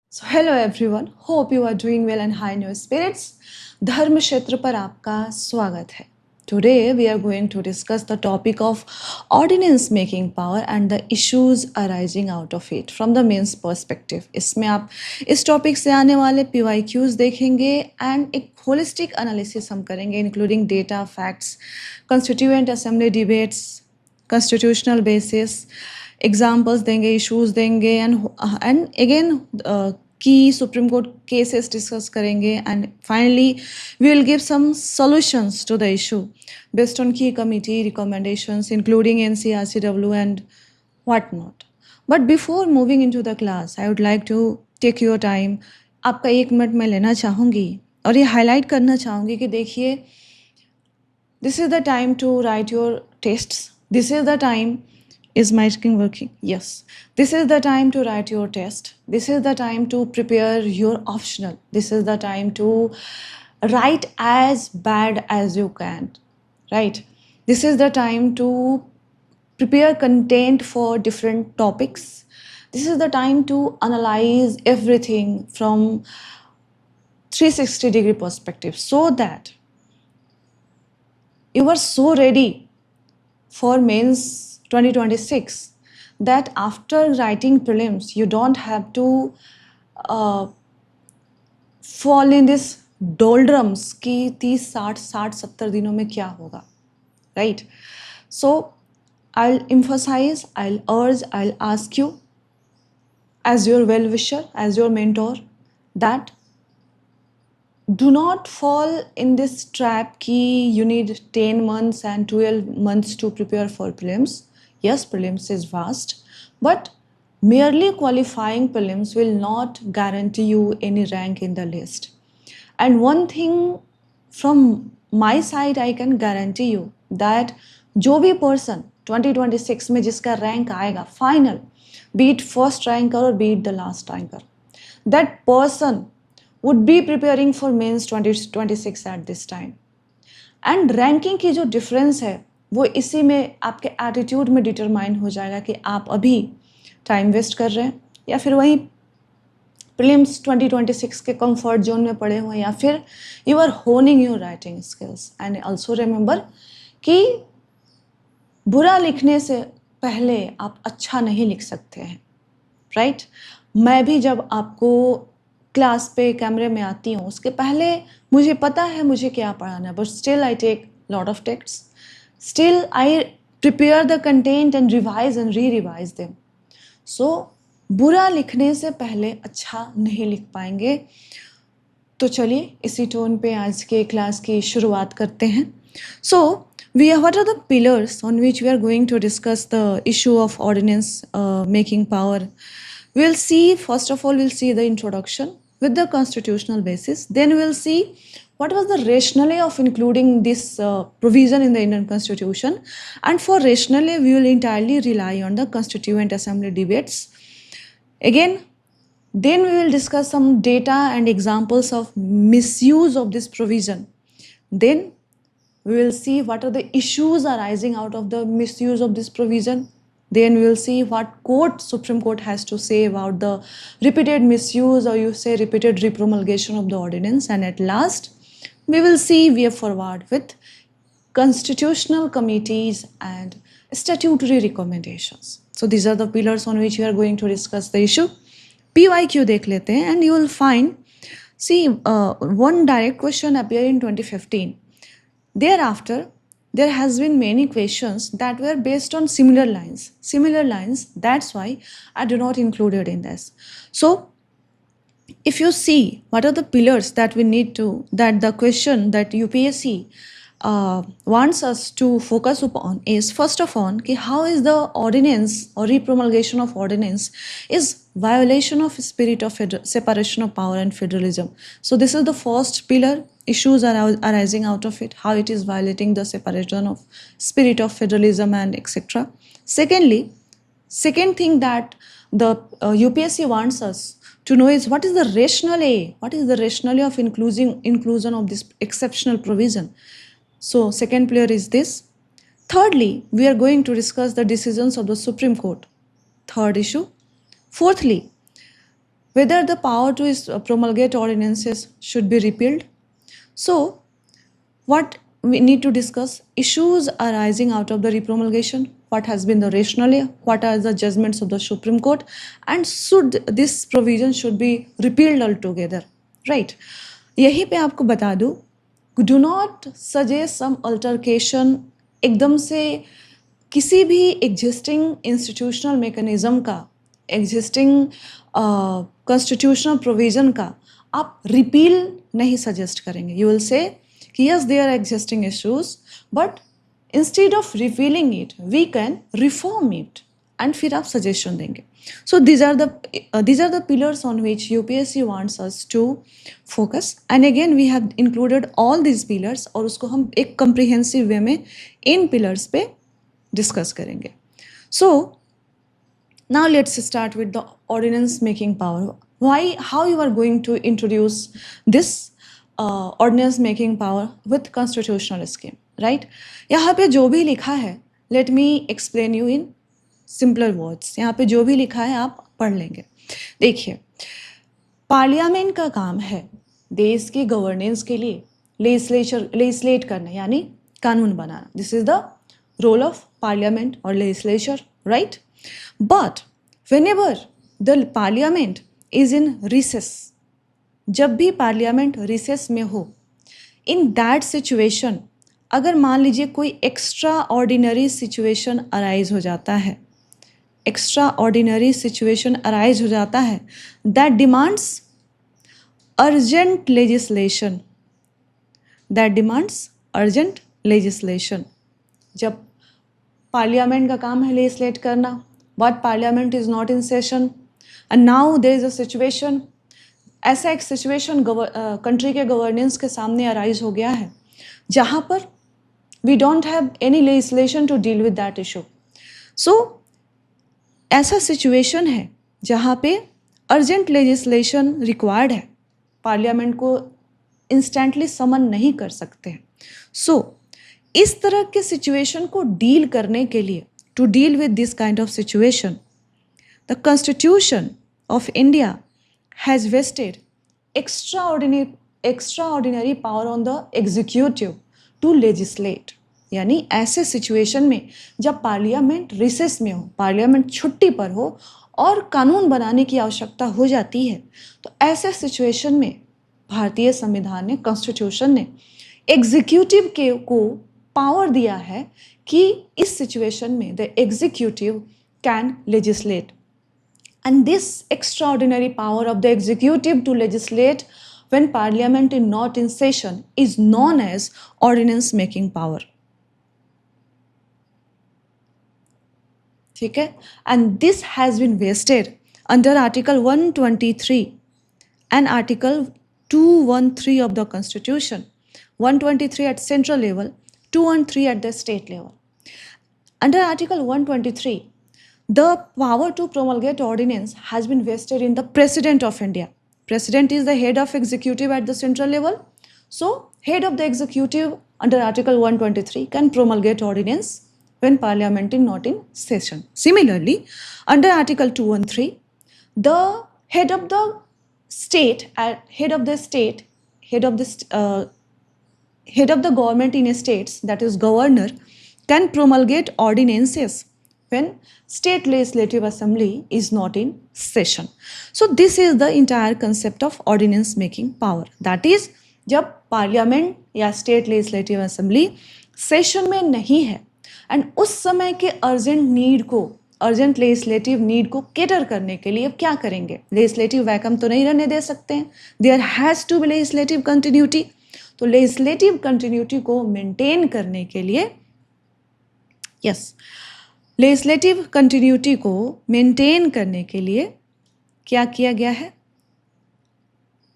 So hello everyone, hope you are doing well and high in your spirits. धर्म क्षेत्र पर आपका स्वागत है. Today we are going to discuss the topic of ordinance making power and the issues arising out of it from the men's perspective. इसमें आप इस topic से आने वाले PYQs देखेंगे and एक holistic analysis हम करेंगे including data, facts, constituent assembly debates, constitutional basis, examples देंगे, इश्यूज देंगे एंड अगेन की सुप्रीम कोर्ट केसेस डिस्कस करेंगे and finally we will give some solutions to the issue based on की committee recommendations including NCRCW and what not. But before moving into the class I would like to take your time. आपका 1 minute मैं लेना चाहूँगी और ये highlight करना चाहूँगी कि देखिए, this is the time to write your tests. This is the time. Is my screen working? Yes. This is the time to write your test. This is the time to prepare your optional. This is the time to write as bad as you can. Right? This is the time to prepare content for different topics. This is the time to analyze everything from 360-degree perspective so that you are so ready for mains 2026 that after writing prelims you don't have to fall in this doldrums कि 30, 60, 60, 70 दिनों में क्या होगा, right? So I'll emphasize, I'll urge, I'll ask you as your well-wisher, as your mentor, that do not fall in this trap कि you need 10 months and 12 months to prepare for prelims. Yes, prelims is vast, but merely qualifying prelims will not guarantee you any rank in the list. And one thing from my side I can guarantee you that जो भी person 2026 में जिसका rank आएगा final, be it first ranker or be it the last ranker, that person would be preparing for mains 2026 at this time. And ranking की जो difference है वो इसी में आपके एटीट्यूड में डिटरमाइन हो जाएगा कि आप अभी टाइम वेस्ट कर रहे हैं या फिर वहीं प्रीलिम्स 2026 के कंफर्ट जोन में पड़े हुए हैं या फिर you are honing your writing skills. And also remember कि बुरा लिखने से पहले आप अच्छा नहीं लिख सकते हैं, राइट? मैं भी जब आपको क्लास पे कैमरे में आती हूँ उसके पहले मुझे पता है मुझे क्या पढ़ाना है, but still I take lot of text. Still, I prepare the content and revise and re-revise them. So, बुरा लिखने से पहले अच्छा नहीं लिख पाएंगे. तो चलिए इसी टोन पे आज के क्लास की शुरुआत करते हैं. So, what are the pillars on which we are going to discuss the issue of ordinance making power? We'll see, first of all, we'll see the introduction with the constitutional basis. Then we'll see what was the rationale of including this provision in the Indian Constitution. And for rationale, we will entirely rely on the Constituent Assembly debates. Again, then we will discuss some data and examples of misuse of this provision. Then we will see what are the issues arising out of the misuse of this provision. Then we will see what Supreme Court has to say about the repeated misuse or you say repeated repromulgation of the ordinance. And at last, we will see way forward with constitutional committees and statutory recommendations. So these are the pillars on which we are going to discuss the issue. PYQ देख लेते हैं and you will find, see, one direct question appeared in 2015. Thereafter, there has been many questions that were based on similar lines. That's why I do not include it in this. So if you see what are the pillars that we need to, that the question that UPSC wants us to focus upon is, first of all, how is the ordinance or repromulgation of ordinance is violation of spirit of separation of power and federalism. So this is the first pillar, issues are arising out of it, how it is violating the separation of spirit of federalism and etc. Secondly, second thing that the UPSC wants us to know is what is the rationale of inclusion of this exceptional provision. So second pillar is this. Thirdly, we are going to discuss the decisions of the Supreme Court. Third issue. Fourthly, whether the power to promulgate ordinances should be repealed. So what we need to discuss: issues arising out of the repromulgation, what has been the rationale, what are the judgments of the Supreme Court, and should this provision should be repealed altogether, right? यही पे आपको बता दूँ, do not suggest some altercation एकदम से किसी भी existing institutional mechanism का, एग्जिस्टिंग कॉन्स्टिट्यूशनल प्रोविजन का आप रिपील नहीं सजेस्ट करेंगे. यू विल से कि yes there are existing issues, but instead of repealing it we can reform it, and फिर आप सजेशन देंगे. So these are the pillars on which UPSC wants us to focus, and again we have included all these pillars और उसको हम एक comprehensive way में इन pillars पे discuss करेंगे. So now let's start with the ordinance making power. How you are going to introduce this ordinance making power with constitutional scheme, right? यहाँ पे जो भी लिखा है, let me explain you in simpler words. यहाँ पे जो भी लिखा है आप पढ़ लेंगे. देखिए, पार्लियामेंट का काम है देश की गवर्नेंस के लिए लेजिस्लेट करना, यानी कानून बनाना. This is the role of parliament और legislature, right? But whenever the parliament is in recess, जब भी पार्लियामेंट रिसेस में हो, इन दैट सिचुएशन अगर मान लीजिए कोई एक्स्ट्रा ऑर्डिनरी सिचुएशन अराइज हो जाता है, एक्स्ट्रा ऑर्डिनरी सिचुएशन अराइज हो जाता है दैट डिमांड्स अर्जेंट लेजिस्लेशन, जब पार्लियामेंट का काम है लेजिस्लेट करना, but parliament is not in session and now there is a situation, ऐसा एक सिचुएशन कंट्री के गवर्नेंस के सामने अराइज हो गया है जहाँ पर we don't have any legislation to deal with that issue. So ऐसा सिचुएशन है जहाँ पे अर्जेंट लेजिस्लेशन रिक्वायर्ड है, पार्लियामेंट को इंस्टेंटली समन नहीं कर सकते हैं. सो इस तरह के सिचुएशन को डील करने के लिए, to deal with this kind of situation, the constitution of India has vested extraordinary power on the executive to legislate. यानी ऐसे सिचुएशन में जब पार्लियामेंट रिसेस में हो, पार्लियामेंट छुट्टी पर हो और कानून बनाने की आवश्यकता हो जाती है, तो ऐसे सिचुएशन में भारतीय संविधान ने, कॉन्स्टिट्यूशन ने एग्जीक्यूटिव को पावर दिया है कि इस सिचुएशन में the executive can legislate, and this extraordinary power of the executive to legislate when parliament is not in session is known as ordinance making power. ठीक है? And this has been vested under Article 123 and Article 213 of the Constitution. 123 at central level, 213 at the state level. Under Article 123, the power to promulgate ordinance has been vested in the President of India. President is the head of executive at the central level. So, head of the executive under Article 123 can promulgate ordinance when parliament is not in session. Similarly, under Article 213, the head of the government in a states, that is governor, can promulgate ordinances when state legislative assembly is not in session. So this is the entire concept of ordinance making power. That is, जब parliament या state legislative assembly session में नहीं है and उस समय के urgent legislative need को cater करने के लिए अब क्या करेंगे? लेजिस्लेटिव वैकम तो नहीं रहने दे सकते हैं, there has to be legislative continuity. तो लेजिस्लेटिव कंटिन्यूटी को मेंटेन करने के लिए, लेजिस्लेटिव कंटिन्यूटी को मेंटेन करने के लिए क्या किया गया है?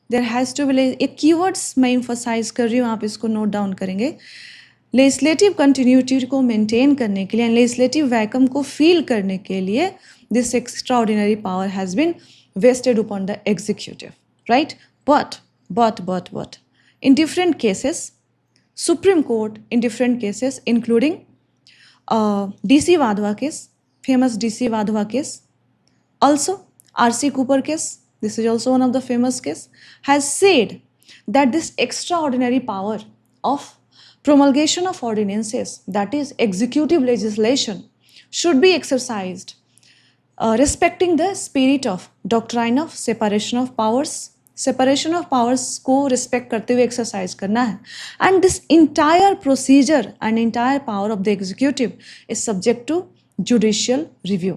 देयर हैज़ टू बी, एक कीवर्ड्स मैं एम्फसाइज कर रही हूँ, आप इसको नोट डाउन करेंगे. लेजिस्लेटिव कंटिन्यूटी को मेंटेन करने के लिए, लेजिस्लेटिव वैकम को फील करने के लिए, this extraordinary power has been vested upon the executive, right? But in different cases, Supreme Court in different cases, including DC Wadhwa case, famous DC Wadhwa case, also RC Cooper case, this is also one of the famous case, has said that this extraordinary power of promulgation of ordinances, that is executive legislation, should be exercised respecting the spirit of doctrine of separation of powers. Separation of powers को respect करते हुए exercise करना है. And this entire procedure and entire power of the executive is subject to judicial review.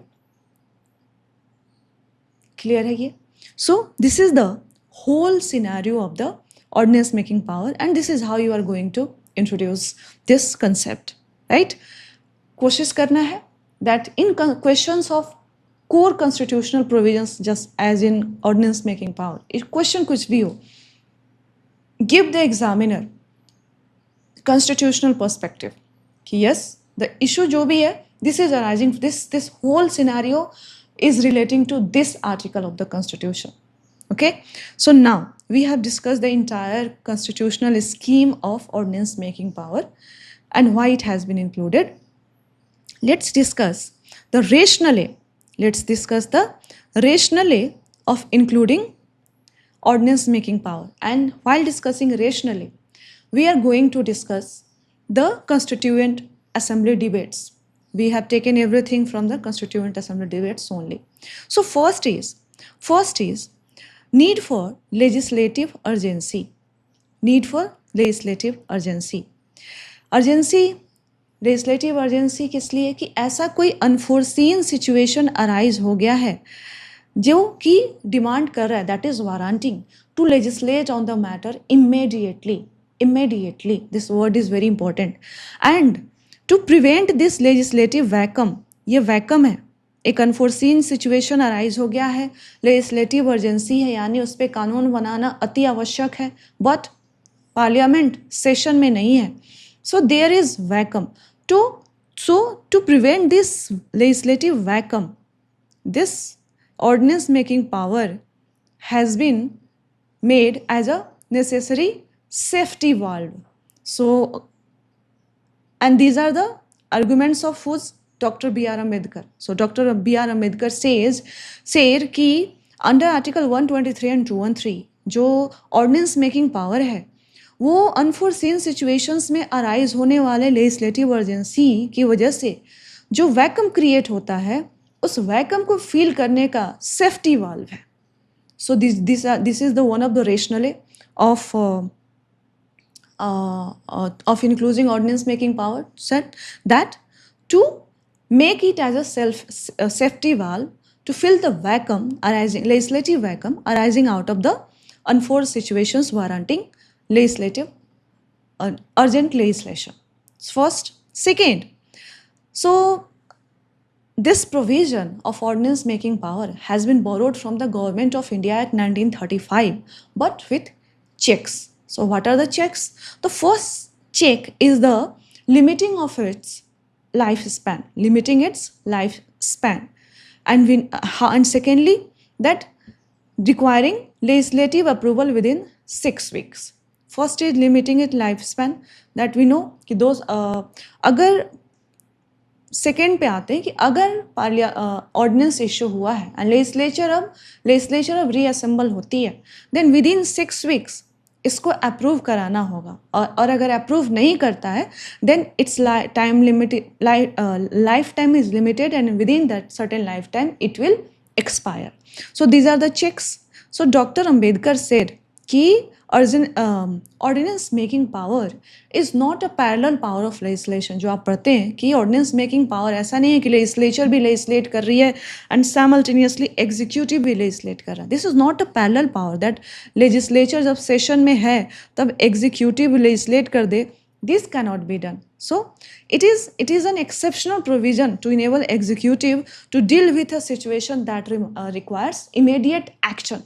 Clear है ये? So this is the whole scenario of the ordinance making power and this is how you are going to introduce this concept. Right? कोशिश करना है that in questions of core constitutional provisions, just as in ordinance making power, if question कुछ भी हो, give the examiner constitutional perspective कि yes, the issue जो भी है, this is arising, this whole scenario is relating to this article of the constitution. Okay, so now we have discussed the entire constitutional scheme of ordinance making power and why it has been included. Let's discuss the rationale. Let's discuss the rationale of including ordinance making power. And while discussing rationale, we are going to discuss the Constituent Assembly debates. We have taken everything from the Constituent Assembly debates only. So first is need for legislative urgency. Need for legislative urgency. Urgency legislative urgency किस लिए? कि ऐसा कोई unforeseen situation arise हो गया है जो कि डिमांड कर रहा है, that is warranting to legislate on the matter immediately. This word is very important. And to prevent this legislative vacuum, ये वैकम है, एक अनफोर्सीन सिचुएशन अराइज हो गया है, लेजिस्लेटिव अर्जेंसी है, यानी उस पर कानून बनाना अति आवश्यक है, बट पार्लियामेंट सेशन में नहीं है. So there is vacuum. To prevent this legislative vacuum, this ordinance making power has been made as a necessary safety valve. So, and these are the arguments of whose? Dr. B.R. Ambedkar. So Dr. B.R. Ambedkar said कि under Article 123 and 213 जो ordinance making power है, वो unforeseen situations में arise होने वाले legislative urgency की वजह से जो वैकम क्रिएट होता है, उस वैकम को फील करने का सेफ्टी वाल्व है. So this is the one of the rationale of including ordinance making power, set that to make it as a safety valve to fill the vacuum arising, legislative vacuum arising out of the unforced situations warranting legislative urgent legislation. First. Second, so this provision of ordinance making power has been borrowed from the Government of India Act 1935, but with checks. So what are the checks? The first check is the limiting of its lifespan, and secondly that requiring legislative approval within 6 weeks. First is limiting it life span, that we know कि those अगर second पे आते हैं कि अगर ordinance issue हुआ है and legislature अब रीअसेंबल होती है, देन विद इन 6 weeks इसको अप्रूव कराना होगा, और अगर अप्रूव नहीं करता है then it's time limited, lifetime is limited and within that certain lifetime it will expire. So these are the checks. So doctor Ambedkar said कि ordinance making power is not a parallel power of legislation. जो आप पढ़ते हैं कि ordinance making power ऐसा नहीं है कि लेजिस्लेचर भी लेजिस्लेट कर रही है एंड साइमल्टेनियसली एग्जीक्यूटिव भी लेजिस्लेट कर रहा है. This is not a parallel power that legislature जब सेशन में है तब एग्जीक्यूटिव लेजिस्लेट कर दे. This cannot be done. So it is an exceptional provision to enable executive to deal with a situation that requires immediate action.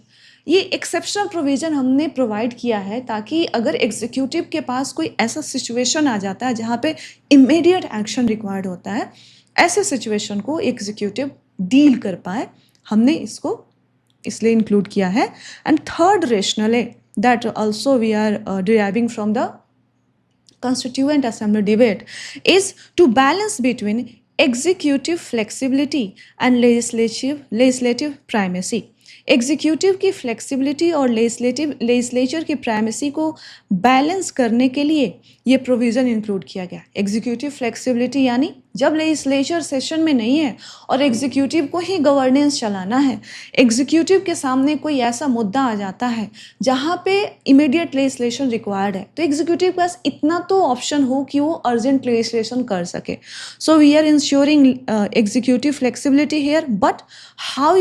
ये exceptional provision हमने provide किया है ताकि अगर एग्जीक्यूटिव के पास कोई ऐसा सिचुएशन आ जाता है जहाँ पे इमीडिएट एक्शन रिक्वायर्ड होता है, ऐसे सिचुएशन को एग्जीक्यूटिव डील कर पाए. हमने इसको इसलिए इंक्लूड किया है. And third rationale that also we are deriving from the Constituent Assembly debate is to balance between executive flexibility and legislative primacy. Executive की फ्लेक्सिबिलिटी और लेजिस्लेचर की प्राइमेसी को बैलेंस करने के लिए ये प्रोविज़न इंक्लूड किया गया। एग्जीक्यूटिव फ्लेक्सिबिलिटी यानी जब लेजिस्लेचर सेशन में नहीं है और एग्जीक्यूटिव को ही गवर्नेंस चलाना है, एग्जीक्यूटिव के सामने कोई ऐसा मुद्दा आ जाता है जहाँ पे इमीडिएट लेजिस्लेशन रिक्वायर्ड है, तो एग्जीक्यूटिव के पास इतना तो ऑप्शन हो कि वो अर्जेंट लेजिस्लेशन कर सके। So we are ensuring executive flexibility here, but how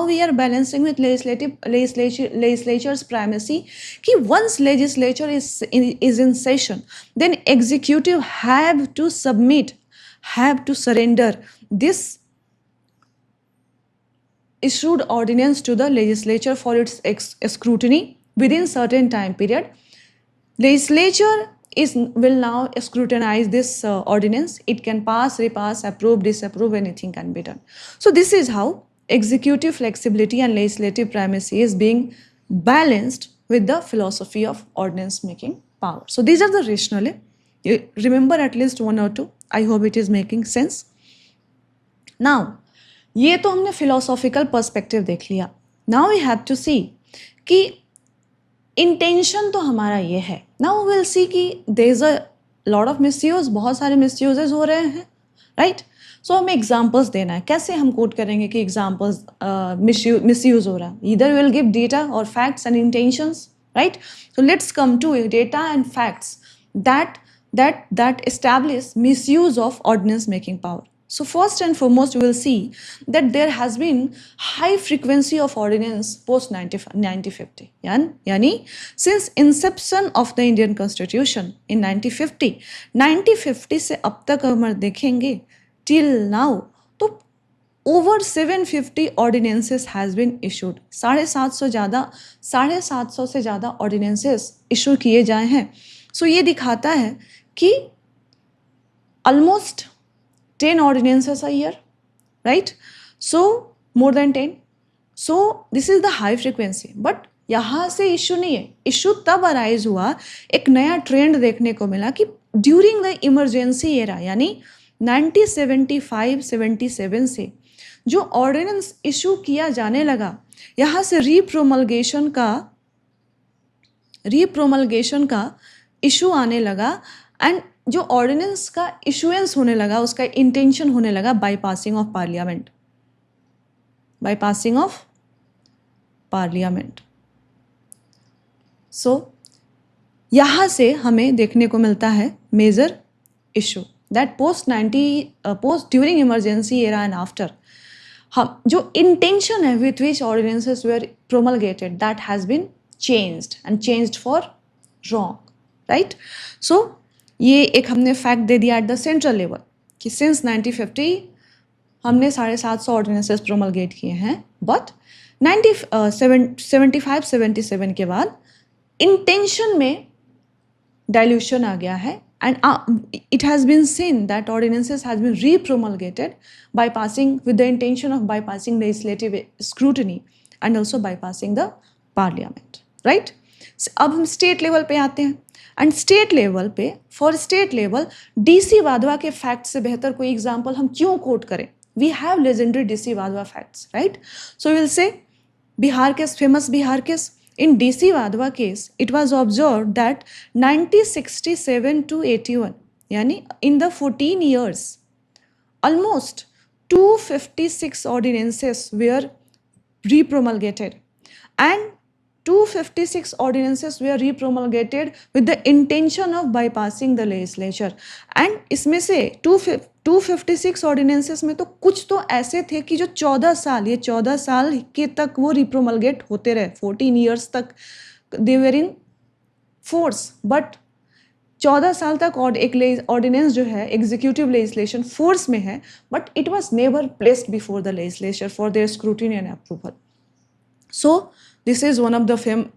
we are balancing with legislature's primacy कि once legislature is in session, then executive have to surrender this issued ordinance to the legislature for its scrutiny within certain time period. Legislature will now scrutinize this ordinance. It can pass, repass, approve, disapprove, anything can be done. So this is how executive flexibility and legislative primacy is being balanced with the philosophy of ordinance making power. So these are the rationale. You remember at least one or two. I hope it is making sense. Now, ये तो हमने philosophical perspective देख लिया. Now we have to see कि intention तो हमारा ये है. नाउ विल सी कि there is a lot of misuse, बहुत सारे मिसयूजेस हो रहे हैं, राइट. सो हमें एग्जांपल्स देना है. कैसे हम कोट करेंगे कि एग्जांपल्स मिसयूज हो रहा है? ईदर विल गिव डेटा और facts and intentions, right. So let's come to data and facts that establish misuse of ordinance making power. So first and foremost, we will see that there has been high frequency of ordinance post 1950. Yani since inception of the Indian Constitution in 1950 से अब तक हम देखेंगे till now, तो over 750 ordinances has been issued. 750 से ज़्यादा ordinances issue किए जाए हैं. So ये दिखाता है कि almost 10 ordinances a year, right? So more than 10. So this is the high frequency. But यहाँ से इशू नहीं है. इशू तब अराइज हुआ, एक नया ट्रेंड देखने को मिला कि ड्यूरिंग द इमरजेंसी एरा, यानी 1975-77 से जो ऑर्डिनेंस इशू किया जाने लगा, यहाँ से रीप्रोमलगेशन का इशू आने लगा. एंड जो ऑर्डिनेंस का इशुएंस होने लगा, उसका इंटेंशन होने लगा बाईपासिंग ऑफ पार्लियामेंट. सो यहाँ से हमें देखने को मिलता है major issue that post during emergency era and after, हम जो इंटेंशन है with which ordinances were promulgated, that has been changed for wrong, right. So ये एक हमने फैक्ट दे दिया एट द सेंट्रल लेवल कि सिंस 1950 हमने 750 ऑर्डिनेंसेस प्रोमलगेट किए हैं, बट 75-77 के बाद इंटेंशन में डाइल्यूशन आ गया है. And it has been seen that ordinances has been repromulgated bypassing with the intention of bypassing legislative scrutiny and also bypassing the parliament, right. अब हम स्टेट लेवल पे आते हैं. एंड स्टेट लेवल पे, for state level, DC Wadhwa के fact से बेहतर कोई एग्जाम्पल हम क्यों कोट करें? We have legendary DC Wadhwa facts, right. So will say Bihar case, famous Bihar case. In DC Wadhwa case it was observed that 1967 to 81, यानी in the 14 years almost 256 ordinances were repromulgated, and 256 ordinances were repromulgated with the intention of bypassing the legislature. And इसमें से 256 ordinances में तो कुछ तो ऐसे थे कि जो 14 साल के तक वो repromulgate होते रहे. 14 years तक they were in force, but 14 साल तक एक ऑर्डिनेंस जो है एग्जीक्यूटिव लेजिस्लेशन फोर्स में है, but it was never placed before the legislature for their scrutiny and approval. So this is one of the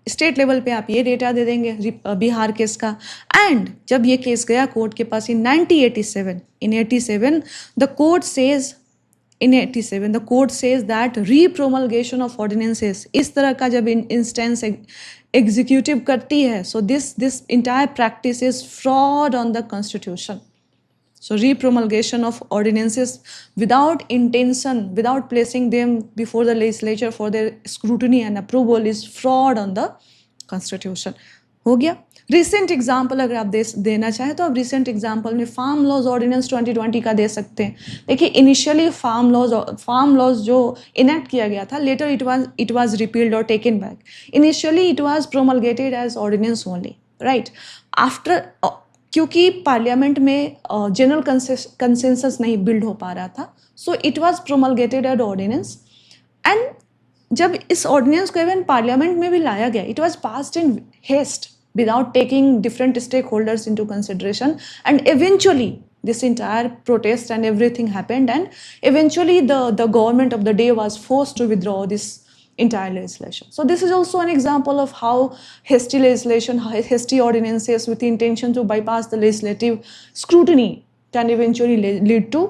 state level पे आप ये डेटा दे देंगे बिहार केस का. एंड जब ये केस गया कोर्ट के पास in 1987, the court says that repromulgation of ordinances, इस तरह का जब इंस्टेंस एग्जीक्यूटिव करती है, so this entire practice is fraud on the constitution. So re-promulgation of ordinances without intention, without placing them before the legislature for their scrutiny and approval is fraud on the constitution. हो गया. Recent example अगर आप देना चाहें तो आप recent example में farm laws ordinance 2020 का दे सकते हैं. देखिए इनिशियली फार्म लॉज जो इनेक्ट किया गया था, लेटर इट वाज रिपील्ड और taken back. Initially it was promulgated as ordinance only, right. After क्योंकि पार्लियामेंट में जनरल कंसेंसस नहीं बिल्ड हो पा रहा था, so it was promulgated as ordinance. And जब इस ऑर्डिनेंस को इवन पार्लियामेंट में भी लाया गया, it was passed in haste without taking different stakeholders into consideration, and eventually this entire protest and everything happened, and eventually the government of the day was forced to withdraw this entire legislation. So this is also an example of how hasty legislation, hasty ordinances with the intention to bypass the legislative scrutiny can eventually lead to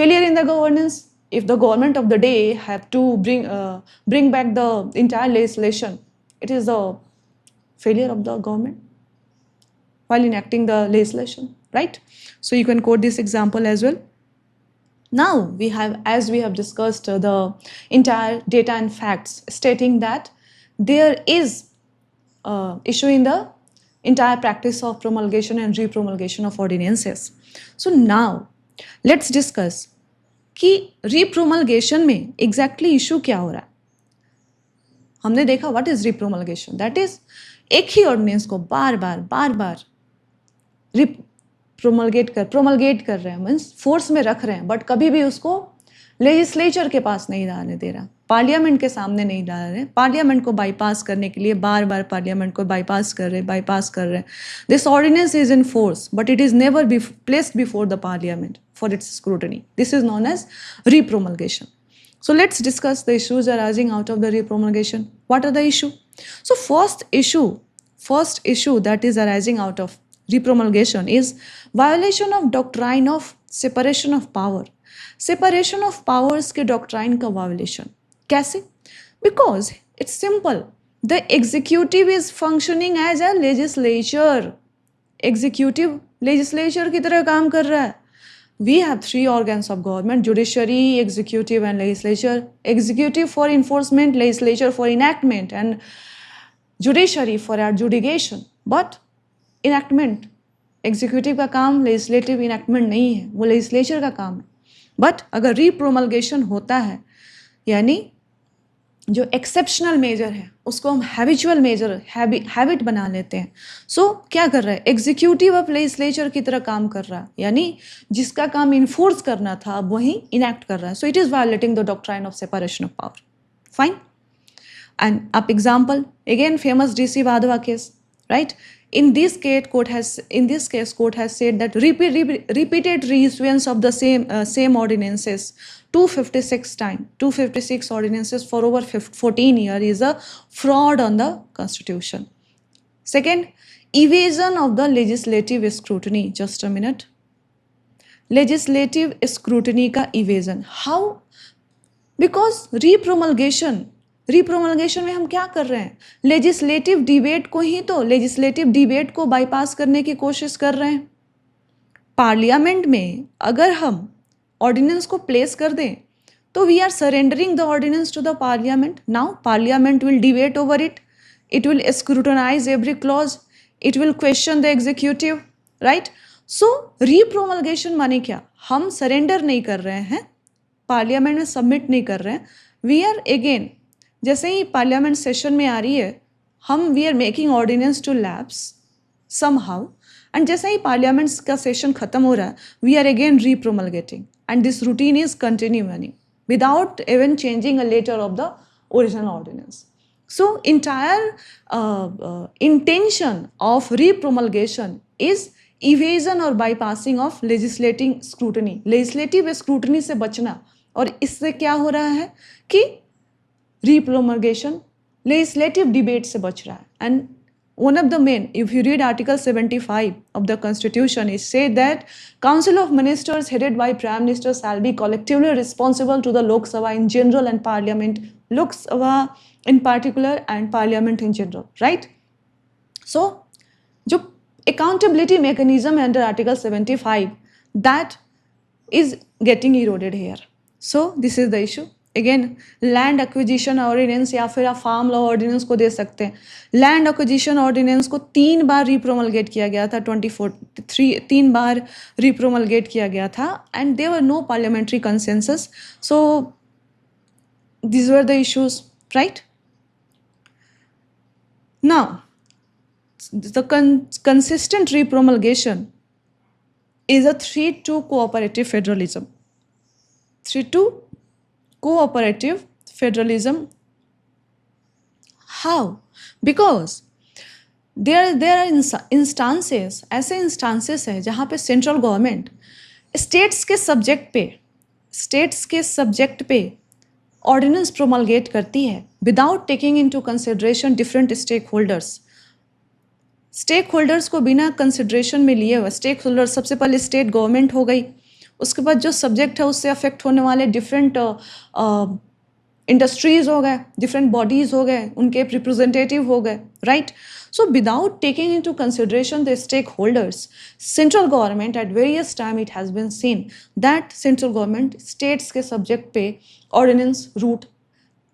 failure in the governance. If the government of the day have to bring back the entire legislation, it is the failure of the government while enacting the legislation, right? So you can quote this example as well. Now we have, as we have discussed, the entire data and facts stating that there is issue in the entire practice of promulgation and re-promulgation of ordinances. So now let's discuss कि re-promulgation में exactly issue क्या हो रहा है. हमने देखा what is re-promulgation, that is एक ही ordinance को बार बार प्रोमलगेट कर रहे हैं, मीन्स फोर्स में रख रहे हैं, बट कभी भी उसको लेजिस्लेचर के पास नहीं लाने दे रहा, पार्लियामेंट के सामने नहीं ला रहे, पार्लियामेंट को बाईपास करने के लिए बार बार पार्लियामेंट को बाईपास कर रहे हैं. This ordinance is in force but it is never be placed before the parliament for its scrutiny. This is known as re-promulgation. So let's discuss the issues arising out of the re-promulgation. What are the issue? So first issue that is arising out of re-promulgation is violation of doctrine of separation of power. Separation of powers के doctrine का violation. कैसे? Because it's simple. The executive is functioning as a legislature. Executive legislature की तरह काम कर रहा है. We have three organs of government: judiciary, executive and legislature. Executive for enforcement, legislature for enactment, and judiciary for adjudication. But enactment, executive का काम, legislative enactment नहीं है, वो legislature का काम है. But अगर re-promulgation होता है, यानी जो एक्सेप्शनल मेजर है उसको हम हैबिचुअल मेजर, हैबिट बना लेते हैं. सो क्या कर रहा है, एग्जीक्यूटिव ऑफ लेजिस्लेचर की तरह काम कर रहा है, यानी जिसका काम इन्फोर्स करना था अब वही इनैक्ट कर रहा है. So it is violating the doctrine of separation of power. Fine. And आप example again famous DC Wadhwa case, right. In this case, court has said that repeated reissuance of the same ordinances 256 ordinances for over 14 years is a fraud on the constitution. Second, evasion of the legislative scrutiny. Just a minute. Legislative scrutiny का evasion. How? Because रिप्रोमलगेशन में हम क्या कर रहे हैं, legislative debate को bypass करने की कोशिश कर रहे हैं. पार्लियामेंट में अगर हम ऑर्डिनेंस को प्लेस कर दें तो we are surrendering the ordinance to the parliament. Now parliament will debate over it will scrutinize every clause, it will question the executive, right. So repromulgation माने क्या, हम सरेंडर नहीं कर रहे हैं, पार्लियामेंट में सबमिट नहीं कर रहे हैं. वी आर अगेन, जैसे ही पार्लियामेंट सेशन में आ रही है, we are making ordinance to lapse somehow, and जैसे ही पार्लियामेंट का सेशन खत्म हो रहा है, we are again repromulgating, and this routine is continuing without even changing a letter of the original ordinance. So entire intention of repromulgation is evasion और bypassing of legislative scrutiny से बचना. और इससे क्या हो रहा है कि re-promulgation legislative debate से बच रहा है. And one of the main, if you read Article 75 of the Constitution, it said that Council of Ministers headed by Prime Minister shall be collectively responsible to the Lok Sabha in general and Parliament, Lok Sabha in particular and Parliament in general, right? So जो accountability mechanism under Article 75 that is getting eroded here. So this is the issue. Again, land acquisition ordinance या फिर आप farm law ordinance को दे सकते हैं. Land acquisition ordinance को 3 बार रिप्रोमलगेट किया गया था, 3 बार रिप्रोमलगेट किया गया था, and there were no parliamentary consensus. So these were the issues, right? Now, the consistent repromulgation is a threat to cooperative federalism. Threat to cooperative federalism. How? Because there are instances, ऐसे instances है जहाँ पे central government states के subject पे ordinance promulgate करती है without taking into consideration different stakeholders को बिना कंसिडरेशन में लिए हुए. स्टेक होल्डर सबसे पहले स्टेट गवर्नमेंट हो गई, उसके बाद जो सब्जेक्ट है उससे अफेक्ट होने वाले डिफरेंट इंडस्ट्रीज हो गए, डिफरेंट बॉडीज हो गए, उनके रिप्रेजेंटेटिव हो गए, right. So without taking into consideration the stakeholders, central government at various time it has been seen that central government states के सब्जेक्ट पे ऑर्डिनेंस रूट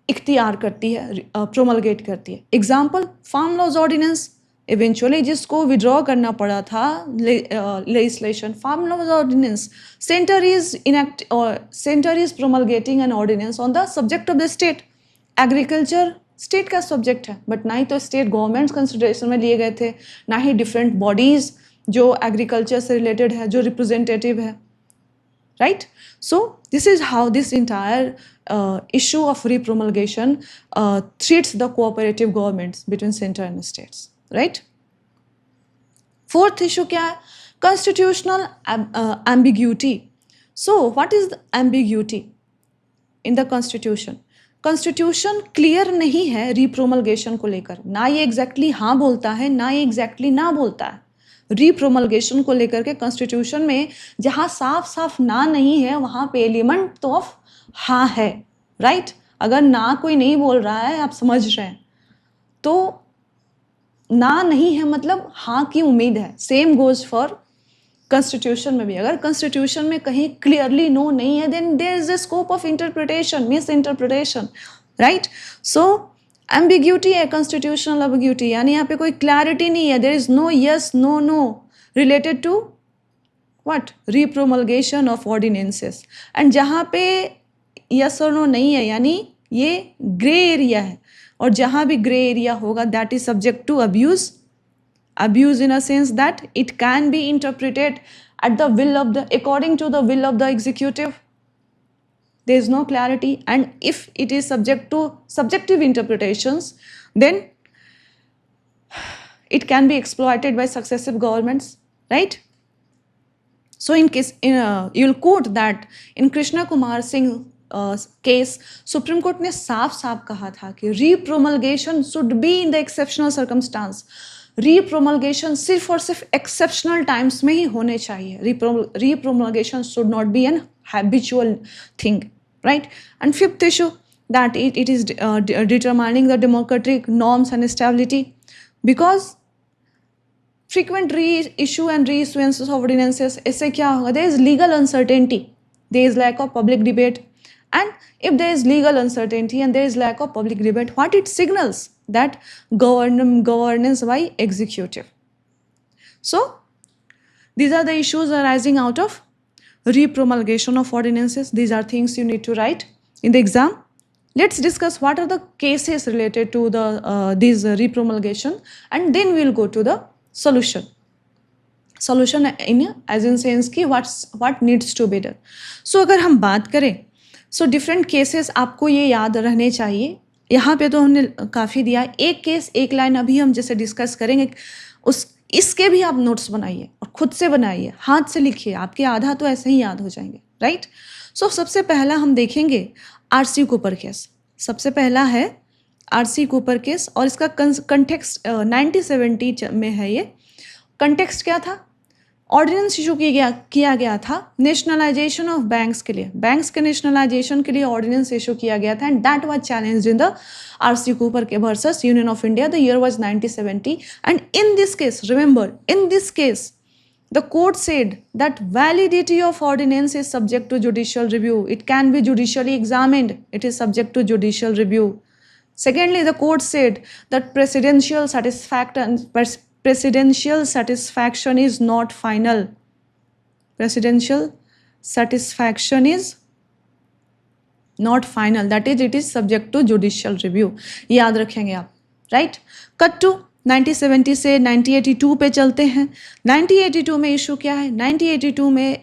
इख्तियार करती है, प्रोमलगेट करती है. Example, farm laws ordinance, eventually जिसको withdraw करना पड़ा था legislation, farm laws ordinance, centre is promulgating an ordinance on the subject of the state. Agriculture state का सब्जेक्ट है, बट ना ही तो स्टेट गवर्नमेंट्स कंसिडरेशन में लिए गए थे, ना ही डिफरेंट बॉडीज जो एग्रीकल्चर से रिलेटेड है, जो रिप्रेजेंटेटिव है, right? So this is how this entire issue of repromulgation treats the cooperative governments between center and states, right? Fourth issue क्या है? Constitutional ambiguity. So what is the ambiguity in the constitution? Constitution clear नहीं है repromulgation को लेकर, ना ये exactly हाँ बोलता है, ना ये exactly ना बोलता है. रिप्रोमलगेशन को लेकर के कॉन्स्टिट्यूशन में जहाँ साफ साफ ना नहीं है वहाँ पे एलिमेंट तो ऑफ हाँ है, राइट. अगर ना कोई नहीं बोल रहा है, आप समझ रहे हैं, तो ना नहीं है मतलब हाँ की उम्मीद है. सेम गोज फॉर कॉन्स्टिट्यूशन में भी. अगर कॉन्स्टिट्यूशन में कहीं क्लियरली नो नहीं है, then there is a scope of interpretation, misinterpretation, right. So ambiguity है, कॉन्स्टिट्यूशनल एम्बिग्यूटी, यानी यहाँ पे कोई क्लैरिटी नहीं है. There is no yes no no related to what? Repromulgation of ordinances. And जहाँ पे यस और नो नहीं है, यानी ये ग्रे एरिया है, और जहाँ भी ग्रे एरिया होगा that is subject to abuse. Abuse in a sense that it can be interpreted at the will of the, according to the will of the executive. There is no clarity, and if it is subject to subjective interpretations, then it can be exploited by successive governments, right? So in case you'll quote that in Krishna Kumar Singh case, Supreme Court ने साफ कहा था कि repromulgation should be in the exceptional circumstance. Repromulgation सिर्फ और सिर्फ exceptional times में ही होने चाहिए. Repromulgation should not be an habitual thing, right? And fifth issue, that it is determining the democratic norms and stability, because frequent reissue and reissuance of ordinances, इससे क्या होगा? There is legal uncertainty, there is lack of public debate, and if there is legal uncertainty and there is lack of public debate, what it signals? That governance by executive. So these are the issues arising out of repromulgation of ordinances. These are things you need to write in the exam. Let's discuss what are the cases related to the these repromulgation, and then we'll go to the solution. Solution in as in sense कि what needs to be done. So अगर हम बात करें, so different cases आपको ये याद रहने चाहिए. यहाँ पे तो हमने काफ़ी दिया. एक केस एक लाइन अभी हम जैसे डिस्कस करेंगे, इसके भी आप नोट्स बनाइए और खुद से बनाइए, हाथ से लिखिए, आपके आधा तो ऐसे ही याद हो जाएंगे, राइट. सो सबसे पहला हम देखेंगे आरसी कूपर केस. सबसे पहला है आरसी कूपर केस, और इसका कंटेक्स्ट 1970 में है. ये कंटेक्स्ट क्या था? ऑर्डिनेंस इशू किया गया था नेशनलाइजेशन ऑफ बैंक्स के लिए, बैंक्स के नेशनलाइजेशन के लिए ऑर्डिनेंस इशू किया गया था, and that was challenged in the RC Cooper के versus union of India. The year was 1970, and in this case, remember, in this case the court said that validity of ordinance is subject to judicial review. It can be judicially examined. It is subject to judicial review. Secondly, the court said that presidential satisfaction is not final. Presidential satisfaction is not final. That is, it is subject to judicial review. याद रखेंगे आप, right? Cut to 1970 से 1982 पे चलते हैं. 1982 में issue क्या है? 1982 में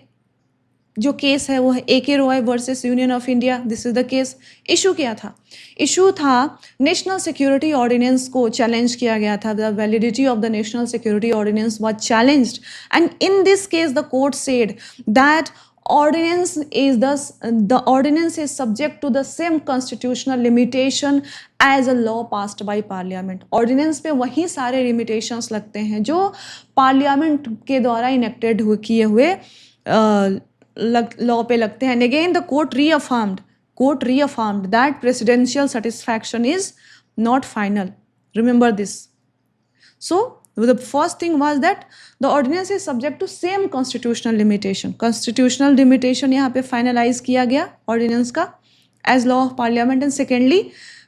जो केस है वो है AK Roy versus union of India. This is the case. Issue क्या था? इशू था नेशनल सिक्योरिटी ऑर्डिनेंस को चैलेंज किया गया था. The validity of the national security ordinance was challenged, and in this case the court said that the ordinance is subject to the same constitutional limitation as a law passed by parliament. ordinance पे वही सारे limitations लगते हैं जो parliament के द्वारा enacted किए हुए लॉ पे लगते हैं. and again the court reaffirmed that presidential satisfaction is not final. Remember this. So the first thing was that the ordinance is subject to same constitutional limitation. Constitutional limitation यहाँ पे finalize किया गया ordinance का as law of parliament. And secondly,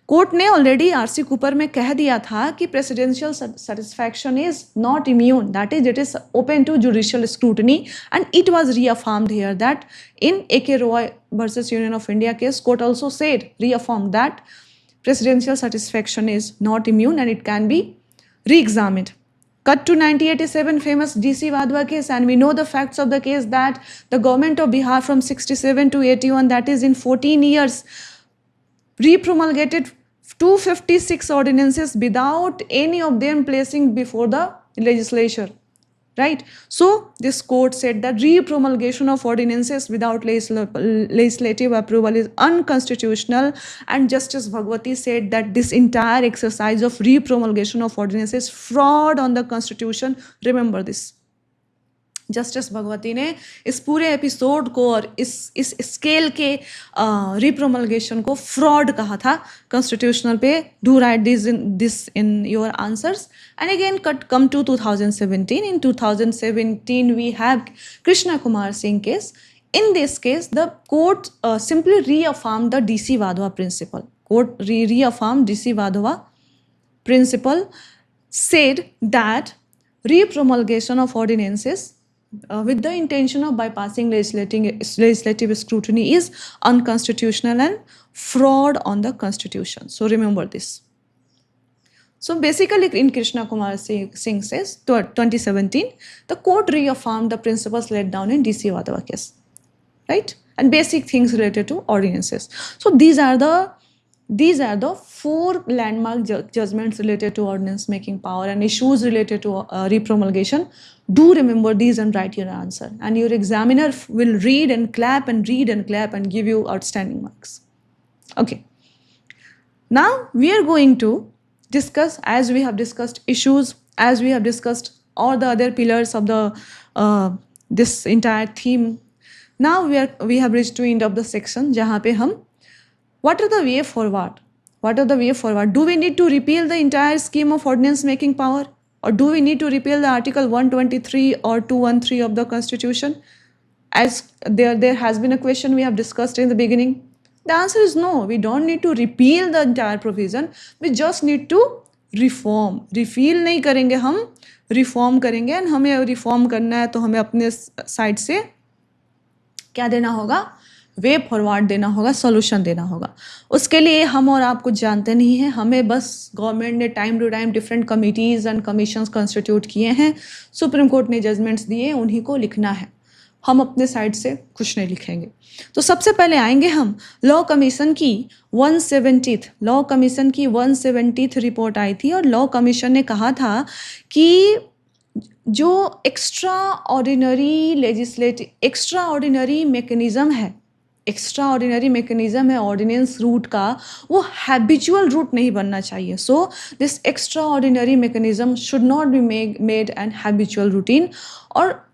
court ने already RC Cooper में कह दिया था कि presidential satisfaction is not immune. That is, it is open to judicial scrutiny, and it was reaffirmed here that in AK Roy versus Union of India case, court also reaffirmed that presidential satisfaction is not immune and it can be re-examined. Cut to 1987, famous DC Wadhwa case, and we know the facts of the case that the government of Bihar from 67 to 81, that is in 14 years, repromulgated 256 ordinances without any of them placing before the legislature. Right? So this court said that repromulgation of ordinances without legislative approval is unconstitutional, and Justice Bhagwati said that this entire exercise of repromulgation of ordinances is fraud on the constitution. Remember this. Justice Bhagwati ने इस पूरे episode को और इस scale के रिप्रोमलगेशन को fraud कहा था कॉन्स्टिट्यूशनल पे. Do write this in your answers. And again come to 2017. In 2017 we have Krishna Kumar Singh case. In this case, the court simply reaffirmed the DC Wadhwa principle. Court reaffirmed DC Wadhwa principle, said that repromulgation of ordinances with the intention of bypassing legislative scrutiny is unconstitutional and fraud on the constitution. So remember this. So basically in Krishna Kumar Singh says 2017, the court reaffirmed the principles laid down in DC Wadhwa case, right? And basic things related to ordinances. So these are the 4 landmark judgments related to ordinance making power and issues related to repromulgation. Do remember these and write your answer, and your examiner will read and clap and give you outstanding marks. Okay. Now we are going to discuss, as we have discussed issues, as we have discussed all the other pillars of the this entire theme. Now we have reached to end of the section जहाँ पे हम what are the way forward? What are the way forward? Do we need to repeal the entire scheme of ordinance making power? Or do we need to repeal the Article 123 or 213 of the Constitution? As there has been a question we have discussed in the beginning. The answer is no. We don't need to repeal the entire provision. We just need to reform. Repeal नहीं करेंगे हम, reform करेंगे. And हमें reform करना है तो हमें अपने साइड से क्या देना होगा? वे फॉरवर्ड देना होगा, सॉल्यूशन देना होगा. उसके लिए हम और आप कुछ जानते नहीं हैं. हमें बस गवर्नमेंट ने time to time different committees and commissions constitute किए हैं. सुप्रीम कोर्ट ने जजमेंट्स दिए, उन्हीं को लिखना है. हम अपने साइड से कुछ नहीं लिखेंगे. तो सबसे पहले आएंगे हम लॉ कमीशन की 170th रिपोर्ट आई थी, और लॉ कमीशन ने कहा था कि जो एक्स्ट्रा ऑर्डिनरी मैकेनिज्म है ऑर्डिनेंस रूट का, वो हैबिचुअल रूट नहीं बनना चाहिए. So this extra ordinary mechanism should not be made an habitual routine. और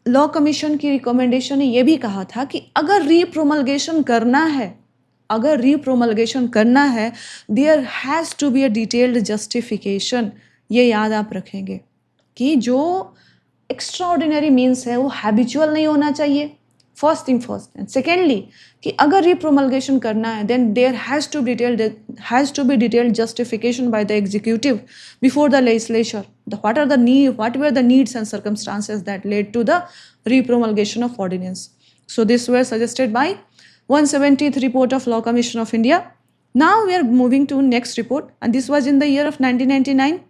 लॉ कमीशन की रिकमेंडेशन ने ये भी कहा था कि अगर रीप्रोमलगेशन करना है, there has to be a detailed justification. ये याद आप रखेंगे कि जो एक्स्ट्रा ऑर्डिनरी मीन्स है वो हैबिचुअल नहीं होना चाहिए, first thing first. And secondly कि अगर रीप्रोमलगेशन करना है then there has to be detailed justification by the executive before the legislature, what were the needs and circumstances that led to the repromulgation of ordinance. So this were suggested by 170th report of Law Commission of India. Now we are moving to next report, and this was in the year of 1999.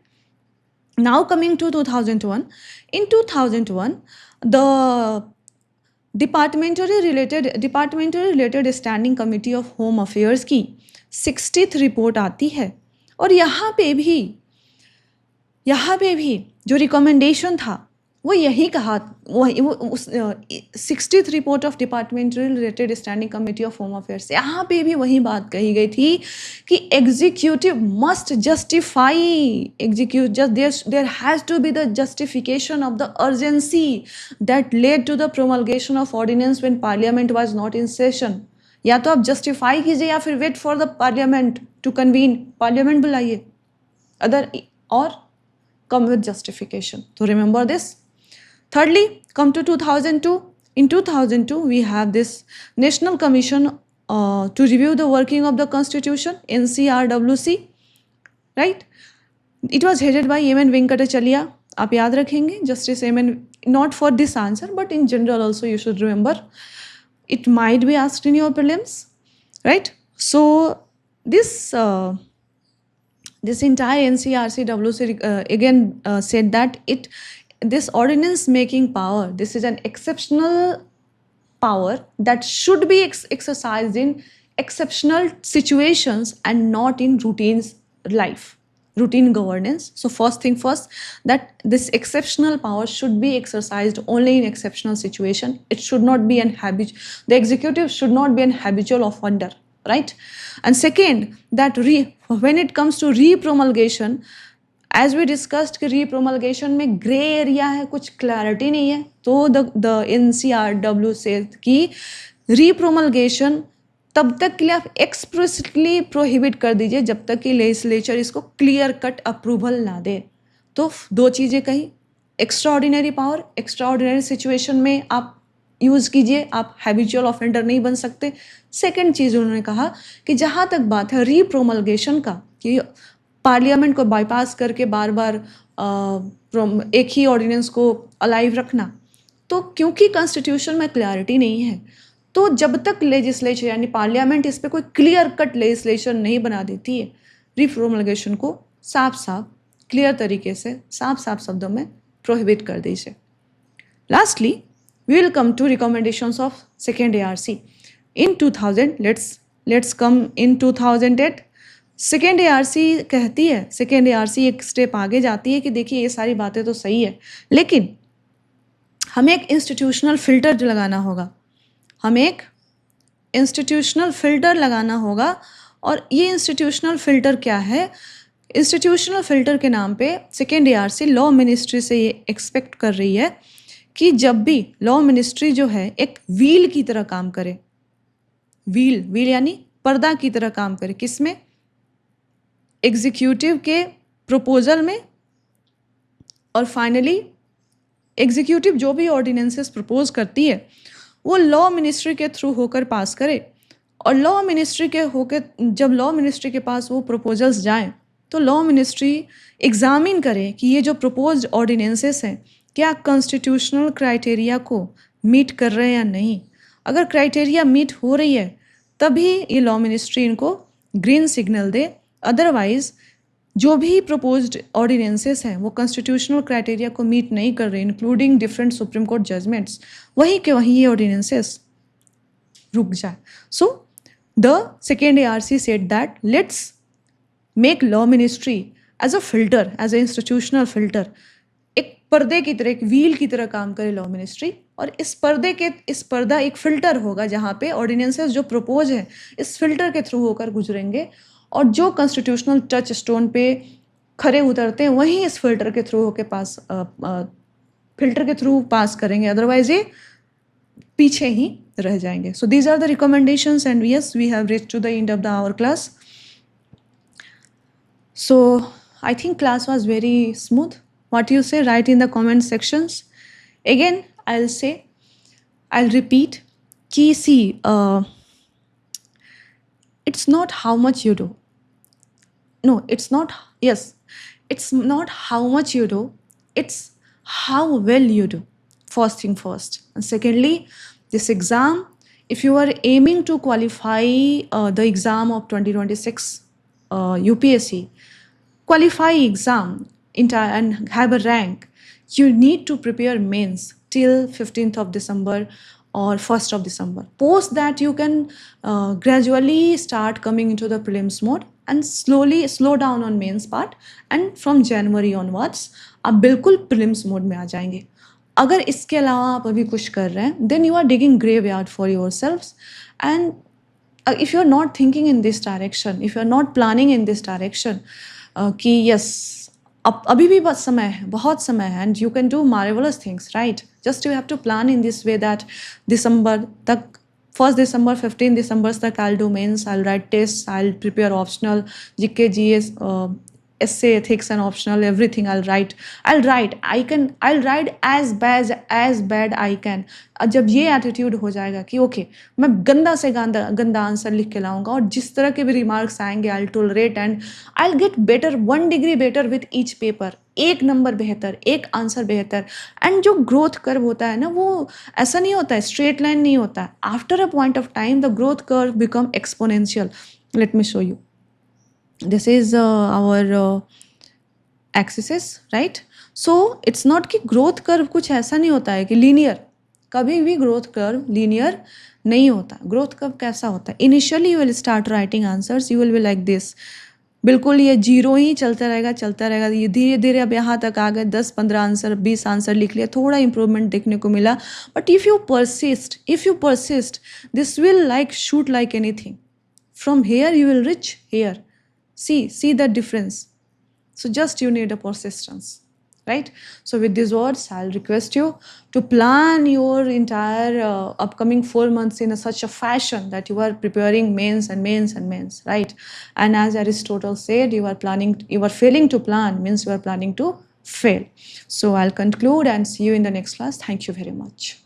Now coming to 2001. In 2001, the departmentally related standing committee of home affairs की 60th report आती है, और यहाँ पे भी जो recommendation था वो यही कहा, वो 60th report of departmental related standing committee of home affairs, यहाँ पे भी वही बात कही गई थी कि executive must justify, there has to be the justification of the urgency that led to the promulgation of ordinance when parliament was not in session. या तो आप जस्टिफाई कीजिए या फिर wait for the parliament to convene, parliament बुलाइए, और come with justification. So remember this. Thirdly, come to 2002. In 2002, we have this National Commission to review the working of the Constitution, NCRWC, right? It was headed by M.N. Venkatachalya. आप याद रखेंगे, Justice M.N. Not for this answer, but in general also you should remember. It might be asked in your prelims, right? So this entire NCRCWC again said that this ordinance making power, this is an exceptional power that should be exercised in exceptional situations and not in routine governance. So first thing first, that this exceptional power should be exercised only in exceptional situation. It should not be the executive should not be an habitual offender, right? And second, that when it comes to repromulgation, as we discussed कि repromulgation में grey area है, कुछ clarity नहीं है, तो the NCRW से कि repromulgation तब तक के लिए आप एक्सप्लिसिटली प्रोहिबिट कर दीजिए जब तक कि लेजिस्लेचर इसको क्लियर कट अप्रूवल ना दे। तो दो चीज़ें कही, extra ordinary power, extra ordinary situation में आप यूज़ कीजिए, आप हैबिचुअल ऑफेंडर नहीं बन सकते। सेकंड चीज़ उन्होंने कहा कि जहाँ तक बात है रीप्रोमलगेशन का, कि पार्लियामेंट को बाईपास करके बार बार एक ही ऑर्डिनेंस को अलाइव रखना, तो क्योंकि कॉन्स्टिट्यूशन में क्लैरिटी नहीं है, तो जब तक लेजिस्लेचर यानी पार्लियामेंट इस पर कोई क्लियर कट लेजिस्लेशन नहीं बना देती है, रीप्रोमलगेशन को साफ साफ क्लियर तरीके से साफ साफ शब्दों में प्रोहिबिट कर दीजिए। Lastly we will come to recommendations of second ARC. In 2000, let's come in 2008. Second ARC कहती है, सेकेंड ARC एक स्टेप आगे जाती है कि देखिए ये सारी बातें तो सही है, लेकिन हमें एक इंस्टीट्यूशनल फिल्टर लगाना होगा। और ये इंस्टीट्यूशनल फिल्टर क्या है? इंस्टीट्यूशनल फिल्टर के नाम पे सेकेंड ARC लॉ मिनिस्ट्री से ये एक्सपेक्ट कर रही है कि जब भी लॉ मिनिस्ट्री जो है एक व्हील की तरह काम करे, व्हील यानी पर्दा की तरह काम करे, किसमें? एग्जीक्यूटिव के प्रपोजल में, और फाइनली एग्जीक्यूटिव जो भी ऑर्डिनेंसेस प्रपोज करती है वो लॉ मिनिस्ट्री के थ्रू होकर पास करे, और लॉ मिनिस्ट्री जब लॉ मिनिस्ट्री के पास वो प्रपोजल्स जाएं तो लॉ मिनिस्ट्री एग्जामिन करे कि ये जो प्रपोज्ड ऑर्डिनेंसेस हैं क्या कॉन्स्टिट्यूशनल क्राइटेरिया को मीट कर रहे हैं या नहीं। अगर क्राइटेरिया मीट हो रही है तभी ये लॉ मिनिस्ट्री इनको ग्रीन सिग्नल दे, अदरवाइज जो भी प्रपोज्ड ऑर्डिनेंसेस हैं वो कॉन्स्टिट्यूशनल क्राइटेरिया को मीट नहीं कर रहे, including different supreme court judgments, वहीं के वहीं ये ऑर्डिनेंसेस रुक जाए। So the second ARC said that let's make law ministry as a filter, as a institutional filter, एक पर्दे की तरह, एक व्हील की तरह काम करे लॉ मिनिस्ट्री, और इस पर्दा एक फिल्टर होगा जहाँ पे ऑर्डिनेंसेस जो प्रपोज है इस फिल्टर के थ्रू होकर गुजरेंगे, और जो कॉन्स्टिट्यूशनल टच स्टोन पे खरे उतरते हैं वहीं इस फिल्टर के थ्रू होकर पास फिल्टर के थ्रू पास करेंगे, अदरवाइज ये पीछे ही रह जाएंगे. So these are the recommendations, and yes, we have reached to the end of our class. So I think class was very smooth. What you say, write in the comment sections. Again, I'll repeat, ki see, it's not how much you do. No, it's not, yes, it's not how much you do, it's how well you do. First thing first. And secondly, this exam, if you are aiming to qualify the exam of 2026 UPSC, qualify exam and have a rank, you need to prepare mains till 15th of December or 1st of December. Post that, you can gradually start coming into the prelims mode and slowly slow down on mains part, and from January onwards आप बिल्कुल prelims mode में आ जाएंगे. अगर इसके अलावा आप अभी कुछ कर रहे हैं, then you are digging graveyard for yourselves. And if you are not thinking in this direction, if you are not planning in this direction, कि yes, अभी भी बहुत समय है, बहुत समय है, and you can do marvelous things, right? Just you have to plan in this way that December तक, 1st December, 15 December तक I'll do mains, I'll write tests, I'll prepare optional, GK, GS, essay, ethics and optional, everything I'll write as bad I can. जब ये attitude हो जाएगा कि okay मैं गंदा से गंदा आंसर लिख के लाऊंगा, और जिस तरह के भी रिमार्क्स आएंगे I tolerate, and I get better, 1 degree better with each paper. एक नंबर बेहतर, एक आंसर बेहतर. एंड जो ग्रोथ कर्व होता है ना, वो ऐसा नहीं होता है, स्ट्रेट लाइन नहीं होता है. After a point of time the growth curve become exponential. Let me show you. This is our axis, right? So it's not कि growth curve कुछ ऐसा नहीं होता है कि linear. कभी भी growth curve linear नहीं होता. growth curve कैसा होता है? Initially you will start writing answers, you will be like this. बिल्कुल ये जीरो ही चलता रहेगा. ये धीरे धीरे अब यहाँ तक आ गए, 10-15 आंसर, 20 आंसर लिख लिया, थोड़ा इंप्रूवमेंट देखने को मिला. But if you persist, this will like shoot like anything. From here you will reach here. See the difference. So just you need a persistence, right? So with these words, I'll request you to plan your entire upcoming 4 months in such a fashion that you are preparing mains, right? And as Aristotle said, you are failing to plan means you are planning to fail. So I'll conclude and see you in the next class. Thank you very much.